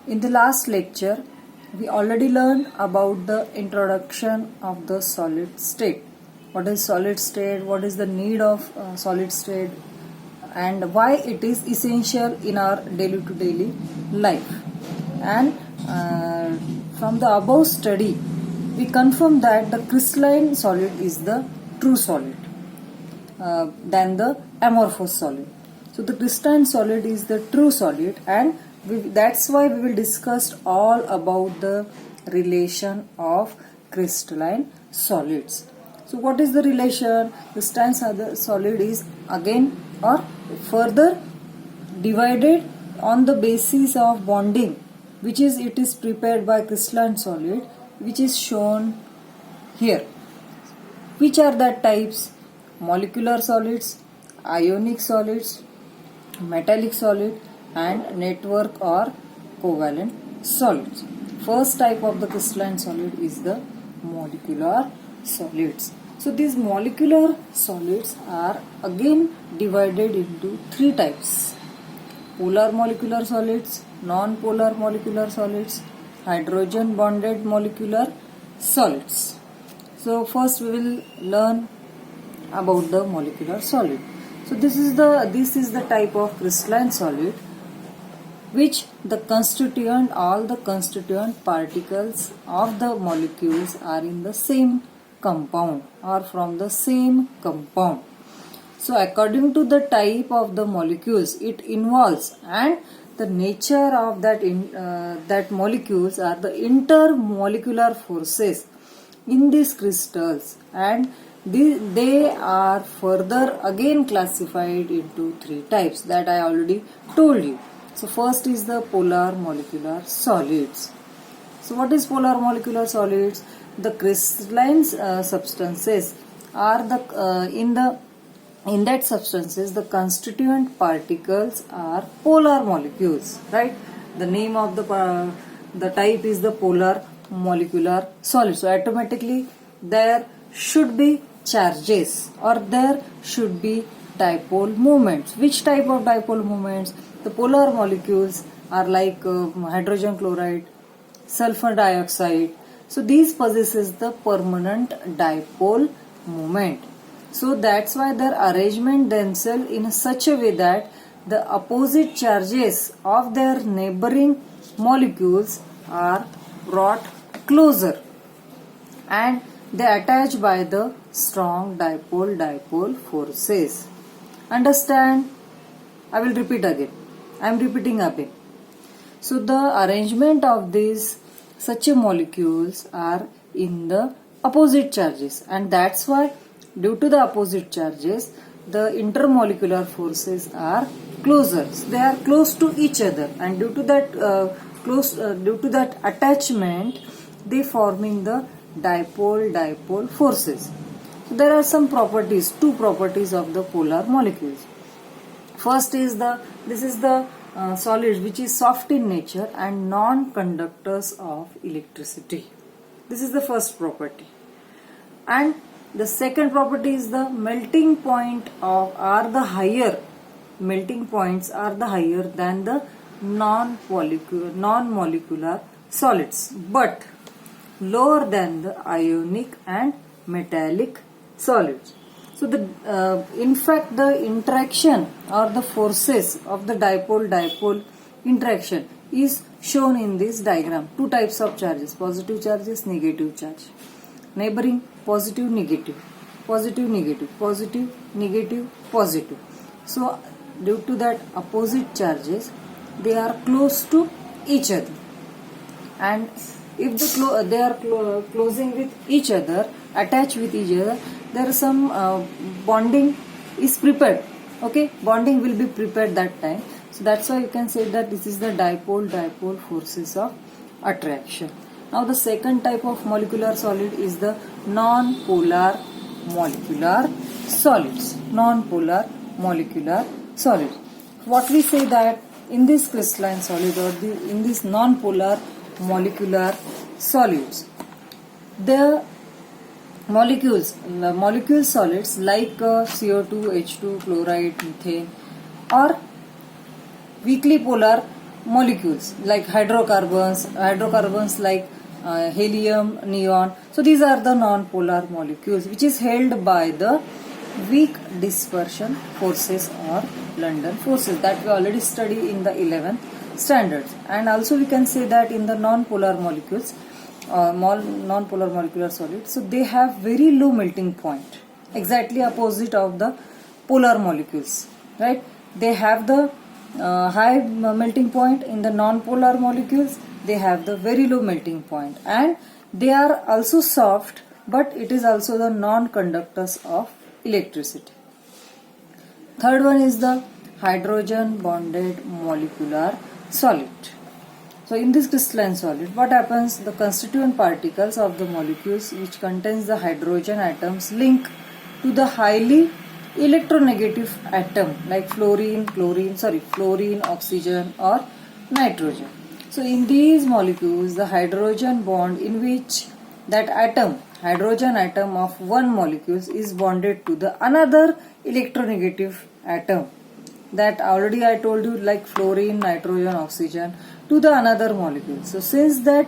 In the last lecture, we already learned about the introduction of the solid state. What is solid state? What is the need of solid state? And why it is essential in our daily to daily life. And from the above study, we confirm that the crystalline solid is the true solid than the amorphous solid. So the crystalline solid is the true solid, and that's why we will discuss all about the relation of crystalline solids. So what is the relation? Crystalline solid is again or further divided on the basis of bonding, which is it is prepared by crystalline solid, which is shown here. Which are that types? Molecular solids, ionic solids, metallic solid, and network or covalent solids. First type of the crystalline solid is the molecular solids. So these molecular solids are again divided into three types: polar molecular solids, non-polar molecular solids, hydrogen bonded molecular solids. So first we will learn about the molecular solid. So this is the type of crystalline solid which all the constituent particles of the molecules are in the same compound or from the same compound. So according to the type of the molecules it involves and the nature of that molecules are the intermolecular forces in these crystals, and they are further again classified into three types that I already told you. So first is the polar molecular solids. So what is polar molecular solids? The crystalline substances are in that substances the constituent particles are polar molecules, right? The name of the type is the polar molecular solid. So automatically there should be charges or there should be dipole moments. Which type of dipole moments? The polar molecules are like hydrogen chloride, sulfur dioxide. So these possesses the permanent dipole moment. So that's why their arrangement themselves in such a way that the opposite charges of their neighboring molecules are brought closer and they attach by the strong dipole forces. Understand? I will repeat again. I am repeating again. So the arrangement of these such molecules are in the opposite charges, and that's why due to the opposite charges the intermolecular forces are closer. So they are close to each other, and due to that attachment they forming the dipole forces. So there are some properties, two properties of the polar molecules. First is this is the solid which is soft in nature and non-conductors of electricity. This is the first property. And the second property is the melting points are the higher than the non-molecular solids, but lower than the ionic and metallic solids. So in fact the interaction or the forces of the dipole interaction is shown in this diagram. Two types of charges: positive charges, negative charge. Neighboring: positive, negative, positive, negative, positive, negative, positive. So due to that opposite charges they are close to each other, and if they are closing with each other, attached with each other, there is some bonding is prepared. Okay, bonding will be prepared that time. So that's why you can say that this is the dipole forces of attraction. Now the second type of molecular solid is the non-polar molecular solids. Non-polar molecular solids. What we say that in this crystalline solid or in this non-polar molecular solids, the molecule solids like CO2, H2, chloride, methane, or weakly polar molecules like hydrocarbons like helium, neon. So these are the non-polar molecules which is held by the weak dispersion forces or London forces that we already study in the 11th standards. And also we can say that in the non-polar molecules, non-polar molecular solids, so they have very low melting point, exactly opposite of the polar molecules, right? They have the high melting point. In the non-polar molecules they have the very low melting point, and they are also soft, but it is also the non-conductors of electricity. Third one is the hydrogen bonded molecular solid. So in this crystalline solid, what happens? The constituent particles of the molecules which contains the hydrogen atoms link to the highly electronegative atom like fluorine, oxygen or nitrogen. So in these molecules, the hydrogen bond in which that hydrogen atom of one molecule is bonded to the another electronegative atom, that already I told you, like fluorine, nitrogen, oxygen, to the another molecule. So since that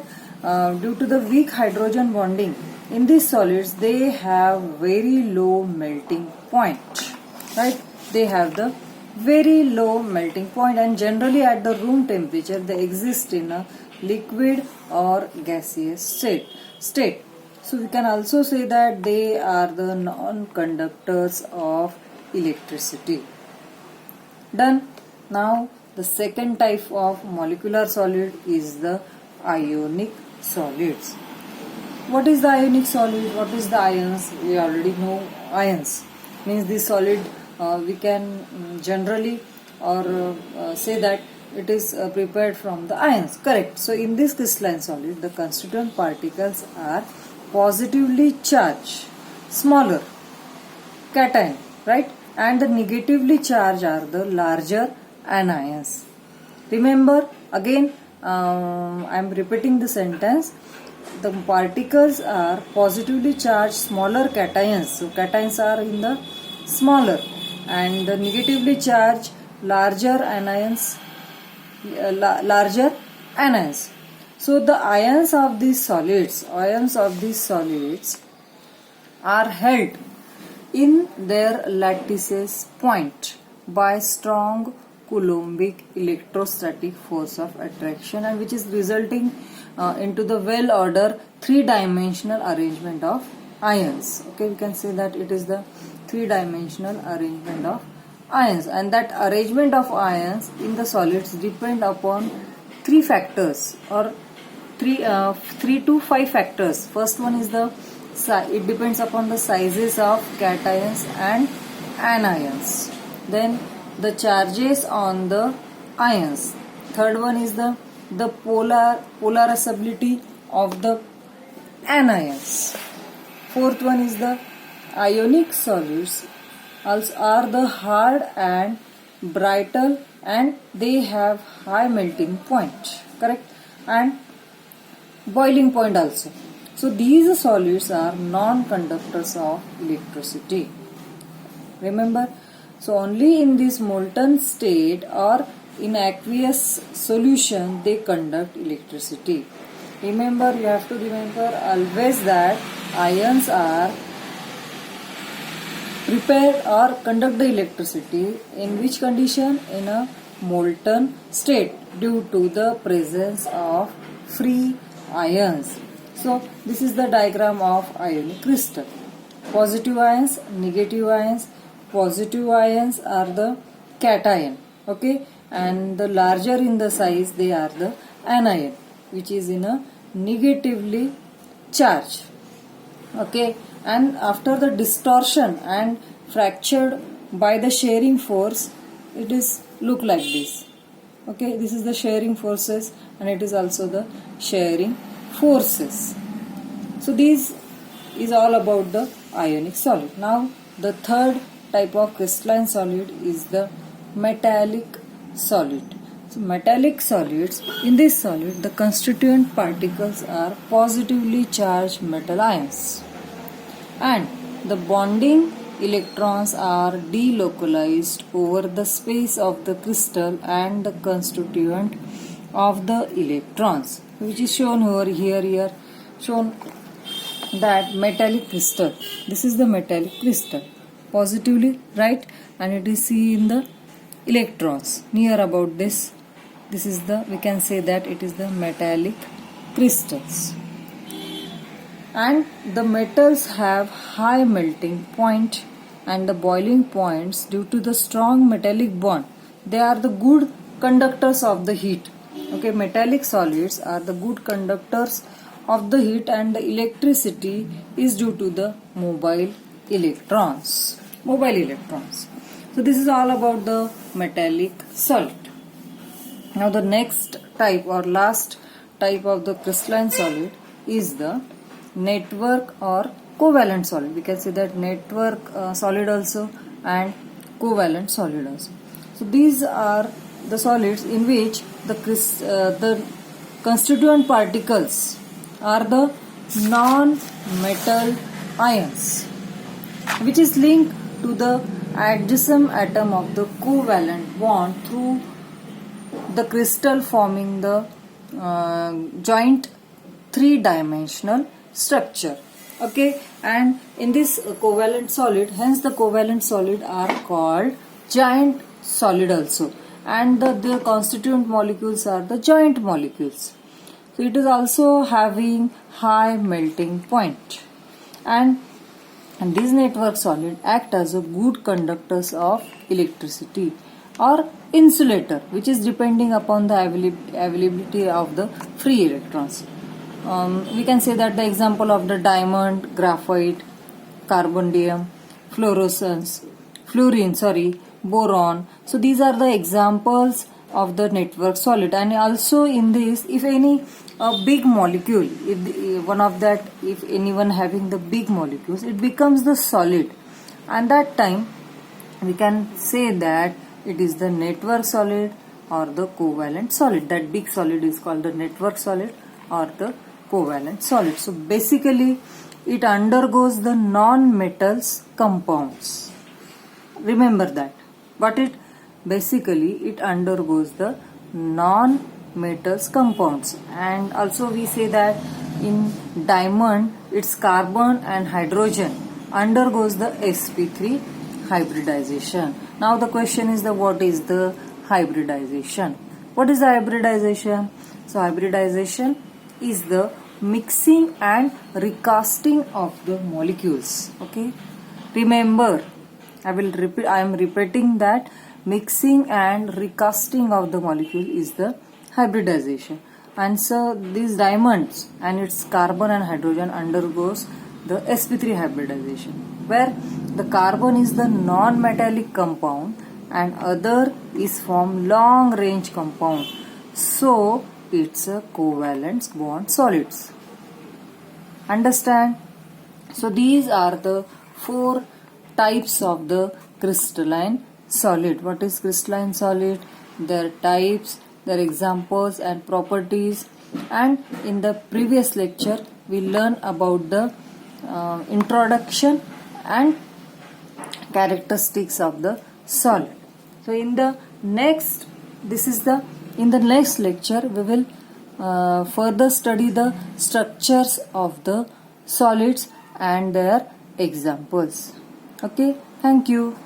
due to the weak hydrogen bonding in these solids, they have very low melting point, right? They have the very low melting point, and generally at the room temperature they exist in a liquid or gaseous state. So we can also say that they are the non-conductors of electricity. Done. Now the second type of molecular solid is the ionic solids. What is the ionic solid? What is the ions? We already know ions. Means this solid we can generally or say that it is prepared from the ions. Correct. So in this crystalline solid, the constituent particles are positively charged, smaller, cation, right? And the negatively charged are the larger anions. Remember again, I am repeating the sentence. The particles are positively charged, smaller cations. So cations are in the smaller, and the negatively charged larger anions. So the ions of these solids are held in their lattices point by strong Coulombic electrostatic force of attraction, and which is resulting into the well-ordered three-dimensional arrangement of ions. Okay, we can say that it is the three-dimensional arrangement of ions, and that arrangement of ions in the solids depend upon three factors, or three to five factors. First one is it depends upon the sizes of cations and anions. Then the charges on the ions. Third one is the polarizability of the anions. Fourth one is the ionic solids also are the hard and brittle, and they have high melting point, correct, and boiling point also. So these solids are non-conductors of electricity. Remember, so only in this molten state or in aqueous solution they conduct electricity. Remember, you have to remember always that ions are prepare or conduct the electricity in which condition? In a molten state, due to the presence of free ions. So this is the diagram of ionic crystal. Positive ions, negative ions. Positive ions are the cation, okay, and the larger in the size they are the anion, which is in a negatively charged, okay, and after the distortion and fractured by the shearing force, it is look like this. Okay, this is the shearing forces, and it is also the shearing forces. So this is all about the ionic solid. Now the third type of crystalline solid is the metallic solid. So metallic solids, in this solid the constituent particles are positively charged metal ions, and the bonding electrons are delocalized over the space of the crystal and the constituent of the electrons, which is shown here shown that metallic crystal. This is the metallic crystal, positively, right? And it is seen in the electrons near about this. This is the, we can say that it is the metallic crystals. And the metals have high melting point and the boiling points due to the strong metallic bond. They are the good conductors of the heat. Okay, metallic solids are the good conductors of the heat, and the electricity is due to the mobile electrons. So this is all about the metallic solid. Now the next type or last type of the crystalline solid is the network or covalent solid. We can say that network solid also and covalent solid also. So these are the solids in which the constituent particles are the non-metal ions, which is linked to the adjacent atom of the covalent bond through the crystal, forming the joint three-dimensional structure. Okay, and in this covalent solid, hence the covalent solid are called giant solid also, and the constituent molecules are the joint molecules. So it is also having high melting point, and these network solid act as a good conductors of electricity or insulator, which is depending upon the availability of the free electrons. We can say that the example of the diamond, graphite, carbonium, fluorine, boron. So these are the examples of the network solid. And also in this, if any big molecule, if anyone having the big molecules, it becomes the solid, and that time we can say that it is the network solid or the covalent solid. That big solid is called the network solid or the covalent solid. So basically it undergoes the non-metals compounds. Remember that. But it undergoes the non-metals compounds. And also we say that in diamond, its carbon and hydrogen undergoes the sp3 hybridization. Now the question is what is the hybridization? What is the hybridization? So hybridization is the mixing and recasting of the molecules. Okay, remember, I am repeating that mixing and recasting of the molecule is the hybridization. And so these diamonds and its carbon and hydrogen undergoes the sp3 hybridization, where the carbon is the non-metallic compound and other is from long range compound. So it's a covalent bond solids. Understand? So these are the 4 types of the crystalline solid. What is crystalline solid? Their types, their examples and properties. And in the previous lecture we learned about the introduction and characteristics of the solid. So in the next lecture we will further study the structures of the solids and their examples. Okay, thank you.